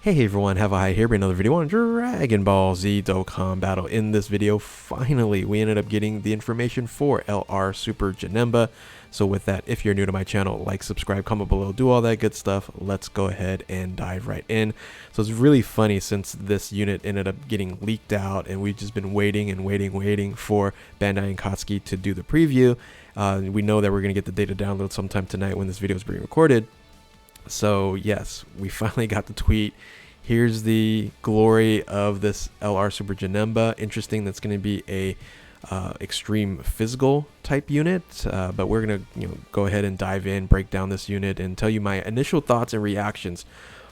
Hey everyone, have a hi here, another video on Dragon Ball Z Dokkan Battle. In this video, finally, we ended up getting the information for LR Super Janemba. So with that, if you're new to my channel, like, subscribe, comment below, do all that good stuff. Let's go ahead and dive right in. So it's really funny since this unit ended up getting leaked out and we've just been waiting and waiting for Bandai and Katsuki to do the preview. We know that we're going to get the data download sometime tonight when this video is being recorded. So yes, we finally got the tweet. Here's the glory of this LR Super Janemba. Interesting, that's going to be a extreme physical type unit, but we're going to go ahead and dive in, break down this unit, and tell you my initial thoughts and reactions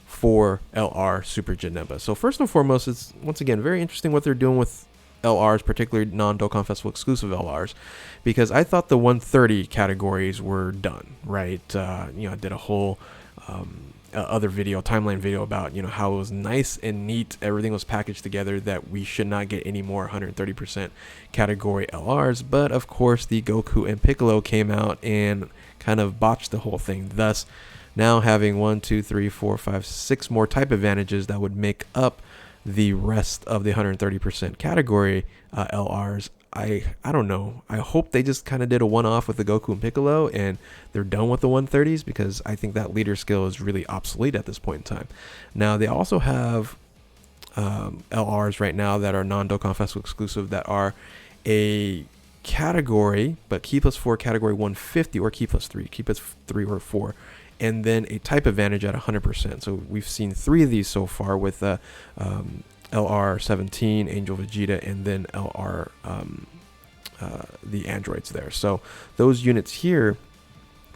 for LR Super Janemba. So first and foremost, it's once again very interesting what they're doing with LRs, particularly non-Dokkan Festival exclusive LRs, because I thought the 130 categories were done, right? I did a whole other video, timeline video about how it was nice and neat, everything was packaged together, that we should not get any more 130% category LRs. But of course the Goku and Piccolo came out and kind of botched the whole thing, thus now having 1, 2, 3, 4, 5, 6 more type advantages that would make up the rest of the 130% category LRs. I don't know. I hope they just kind of did a one-off with the Goku and Piccolo and they're done with the 130s, because I think that leader skill is really obsolete at this point in time. Now they also have LRs right now that are non-Dokkan Festival exclusive that are a category, but key plus 4 category 150 or key plus 3 or 4, and then a type advantage at 100%. So we've seen 3 of these so far with LR 17, Angel Vegeta, and then LR the androids there. So those units here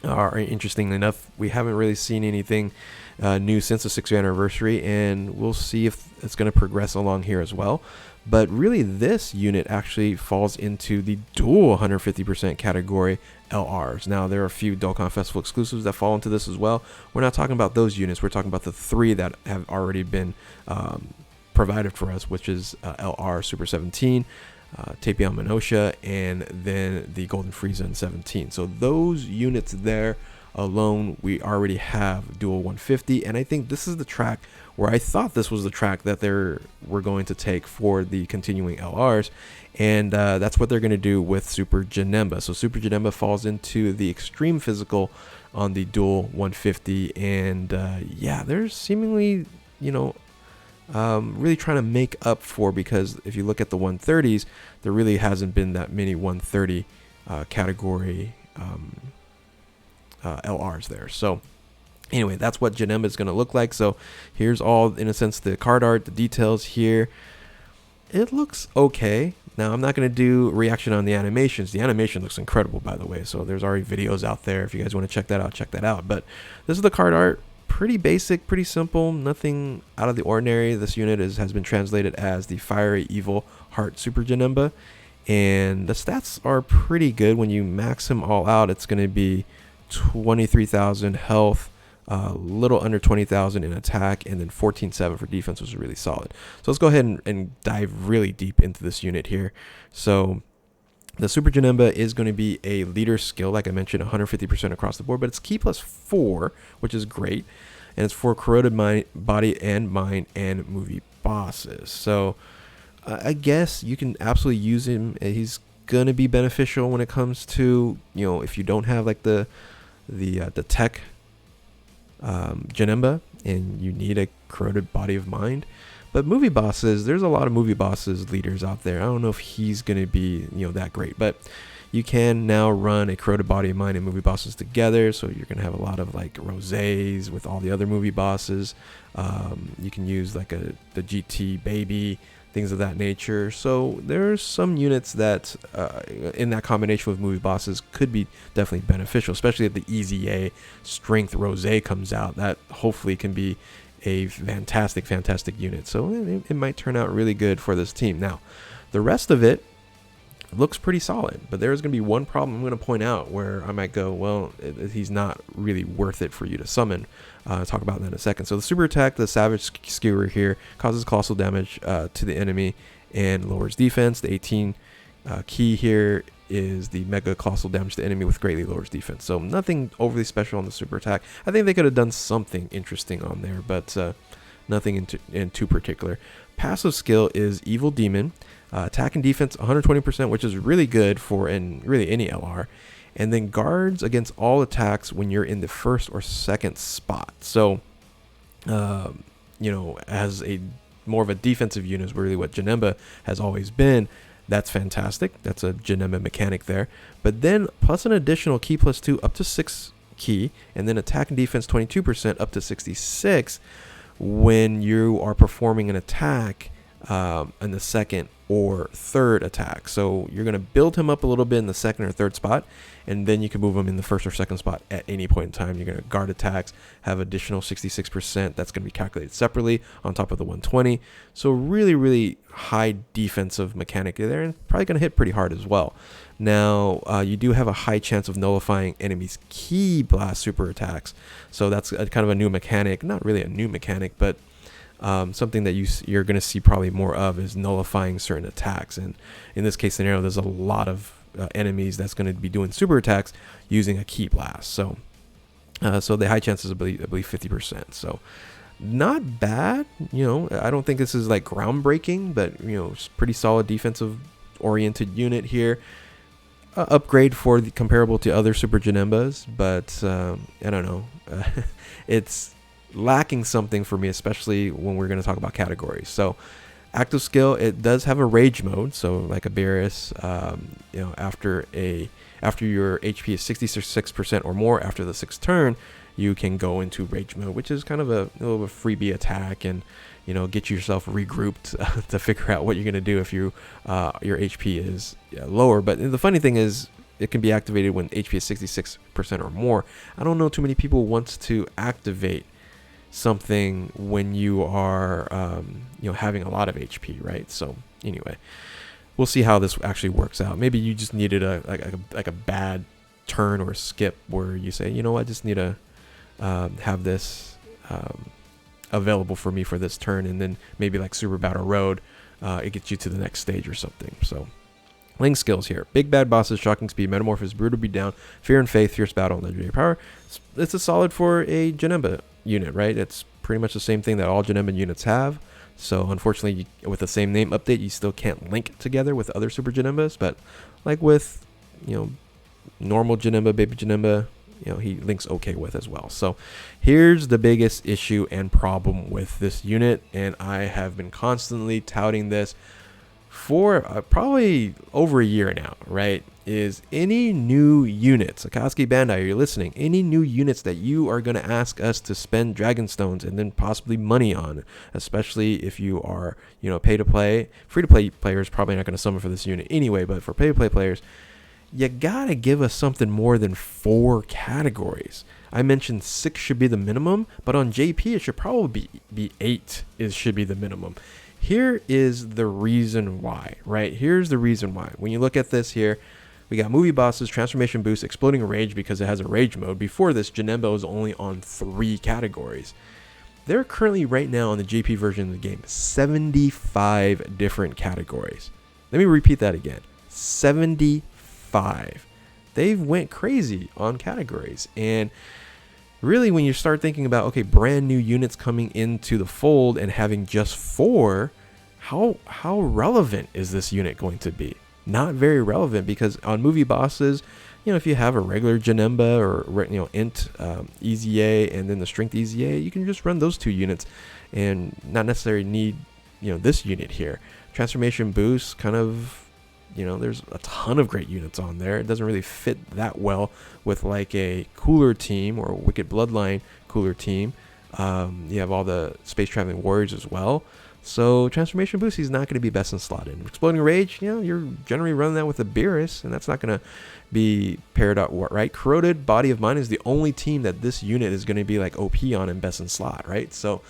are interesting enough. We haven't really seen anything new since the 6th anniversary, and we'll see if it's going to progress along here as well. But really, this unit actually falls into the dual 150% category LRs. Now, there are a few Dokkan Festival exclusives that fall into this as well. We're not talking about those units. We're talking about the 3 that have already been provided for us, which is LR Super 17, Tapion Minosha, and then the Golden Frieza in 17. So those units there alone, we already have dual 150, and I think this is the track where I thought this was the track that we're going to take for the continuing LRs, and that's what they're going to do with Super Janemba. So Super Janemba falls into the extreme physical on the dual 150, and yeah, they're seemingly really trying to make up for, because if you look at the 130s, there really hasn't been that many 130 category LRs there. So anyway, that's what Janemba is going to look like. So here's all, in a sense, the card art, the details here. It looks okay. Now, I'm not going to do reaction on the animations. The animation looks incredible, by the way. So there's already videos out there. If you guys want to check that out, check that out. But this is the card art. Pretty basic, pretty simple, nothing out of the ordinary. This unit has been translated as the Fiery Evil Heart Super Janemba, and the stats are pretty good. When you max him all out, it's going to be 23,000 health, little under 20,000 in attack, and then 14,700 for defense, which is really solid. So let's go ahead and dive really deep into this unit here. So the Super Janemba is going to be a leader skill, like I mentioned, 150% across the board, but it's key plus 4, which is great, and it's for corroded body and mind and movie bosses. So I guess you can absolutely use him. He's going to be beneficial when it comes to, if you don't have like the tech Janemba and you need a corroded body of mind. But movie bosses, there's a lot of movie bosses leaders out there. I don't know if he's going to be, that great. But you can now run a corroded body of mind and movie bosses together. So you're going to have a lot of like rosés with all the other movie bosses. You can use like the GT baby, things of that nature. So there's some units that in that combination with movie bosses could be definitely beneficial, especially if the EZA strength rosé comes out. That hopefully can be a fantastic unit. So it might turn out really good for this team. Now, the rest of it looks pretty solid, but there's going to be one problem I'm going to point out where I might go, well, he's not really worth it for you to summon. I'll talk about that in a second. So the super attack, the Savage Skewer here, causes colossal damage to the enemy and lowers defense. The 18 key here is the mega colossal damage to the enemy with greatly lowers defense. So nothing overly special on the super attack. I think they could have done something interesting on there, but Nothing in too particular. Passive skill is Evil Demon. Attack and defense 120%, which is really good for really any LR. And then guards against all attacks when you're in the first or second spot. So, as a more of a defensive unit is really what Janemba has always been. That's fantastic. That's a Janemba mechanic there. But then plus an additional key +2 up to 6 key, and then attack and defense 22% up to 66 when you are performing an attack in the second or third attack. So you're going to build him up a little bit in the second or third spot, and then you can move him in the first or second spot at any point in time. You're going to guard attacks, have additional 66%. That's going to be calculated separately on top of the 120. So really, really high defensive mechanic there, and probably going to hit pretty hard as well. Now, you do have a high chance of nullifying enemies' key blast super attacks. So that's kind of a new mechanic. Not really a new mechanic, but something that you're going to see probably more of is nullifying certain attacks. And in this case scenario, there's a lot of enemies that's going to be doing super attacks using a key blast. So the high chances, I believe 50%. So not bad. I don't think this is like groundbreaking, but it's pretty solid defensive oriented unit here. Upgrade for the comparable to other Super Janembas, but I don't know. It's lacking something for me, especially when we're going to talk about categories. So active skill, it does have a rage mode. So like a Beerus, after your HP is 66% or more after the 6th turn, you can go into rage mode, which is kind of a little bit freebie attack, and get yourself regrouped to figure out what you're going to do if your HP is lower. But the funny thing is, it can be activated when HP is 66% or more. I don't know too many people wants to activate something when you are having a lot of HP, right? So anyway, we'll see how this actually works out. Maybe you just needed a bad turn or skip where you say, I just need to have this available for me for this turn, and then maybe like Super Battle Road, it gets you to the next stage or something. So Ling skills here: big bad bosses, shocking speed, metamorphosis, brutal beatdown, fear and faith, fierce battle, and legendary power. It's a solid for a Janemba unit, right? It's pretty much the same thing that all Janemba units have. So unfortunately, with the same name update, you still can't link together with other Super Janembas, but like with normal Janemba, baby Janemba, he links okay with as well. So here's the biggest issue and problem with this unit, and I have been constantly touting this for probably over a year now, right? Is any new units, Akatsuki Bandai, you're listening, any new units that you are going to ask us to spend Dragon Stones and then possibly money on, especially if you are, pay to play. Free to play players probably not going to summon for this unit anyway, but for pay to play players, you gotta give us something more than 4 categories. I mentioned 6 should be the minimum, but on JP it should probably be 8 should be the minimum. Here is the reason why, right? Here's the reason why. When you look at this here, we got movie bosses, transformation boost, exploding rage because it has a rage mode. Before this, Janemba was only on 3 categories. There are currently right now on the JP version of the game 75 different categories. Let me repeat that again. 75. They've went crazy on categories, and really when you start thinking about, okay, brand new units coming into the fold and having just 4, how relevant is this unit going to be? Not very relevant, because on movie bosses, if you have a regular Janemba or int EZA and then the strength EZA, you can just run those 2 units and not necessarily need this unit here. Transformation boost kind of, there's a ton of great units on there. It doesn't really fit that well with like a cooler team or a Wicked Bloodline cooler team. You have all the space traveling warriors as well. So transformation boost, he's not going to be best in slot. In exploding rage, you're generally running that with a Beerus, and that's not going to be paired out right. Corroded Body of Mine is the only team that this unit is going to be like OP on and best in slot, right? So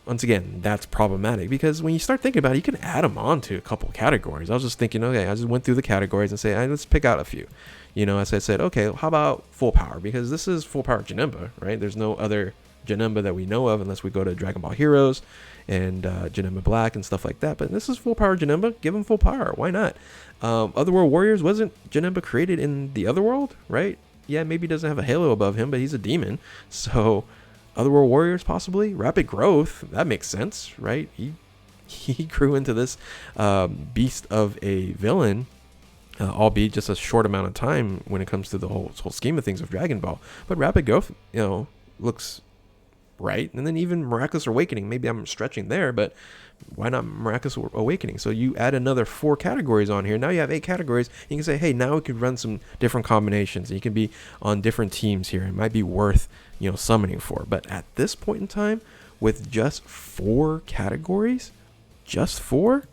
once again, that's problematic, because when you start thinking about it, you can add them on to a couple categories. I was just thinking, okay, I just went through the categories and say, let's pick out a few. As I said, okay, how about full power? Because this is full power Janemba, right? There's no other Janemba that we know of unless we go to Dragonball Heroes and Janemba Black and stuff like that. But this is full power Janemba. Give him full power. Why not? Otherworld Warriors, wasn't Janemba created in the Otherworld, right? Yeah, maybe he doesn't have a halo above him, but he's a demon. So Otherworld Warriors, possibly. Rapid Growth, that makes sense, right? He grew into this beast of a villain, albeit just a short amount of time when it comes to the whole scheme of things of Dragon Ball. But Rapid Growth, looks right. And then even Miraculous Awakening, maybe I'm stretching there, but why not Miraculous Awakening? So you add another 4 categories on here. Now you have 8 categories. You can say, hey, now we could run some different combinations. You can be on different teams here. It might be worth, summoning for. But at this point in time, with just 4 categories, just 4,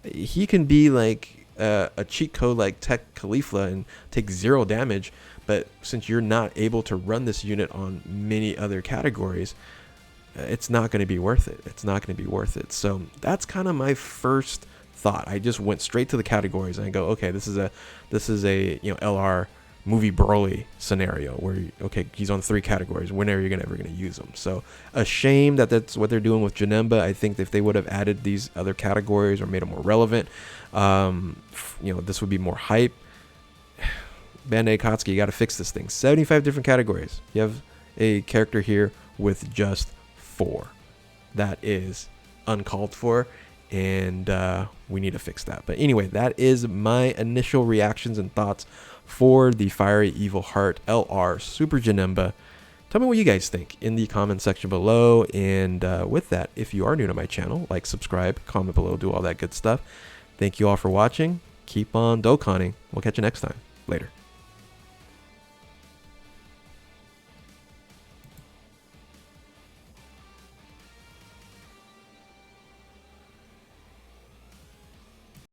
he can be like a cheat code like Tech Caulifla and take 0 damage. But since you're not able to run this unit on many other categories, it's not going to be worth it. It's not going to be worth it. So that's kind of my first thought. I just went straight to the categories and I go, okay, this is a LR movie Broly scenario where he's on 3 categories. When are you ever going to use them? So a shame that that's what they're doing with Janemba. I think if they would have added these other categories or made them more relevant, this would be more hype. Bandai Akatsuki, you got to fix this thing. 75 different categories. You have a character here with just 4. That is uncalled for, and we need to fix that. But anyway, that is my initial reactions and thoughts for the Fiery Evil Heart LR Super Janemba. Tell me what you guys think in the comment section below. And with that, if you are new to my channel, like, subscribe, comment below, do all that good stuff. Thank you all for watching. Keep on Dokkaning. We'll catch you next time. Later.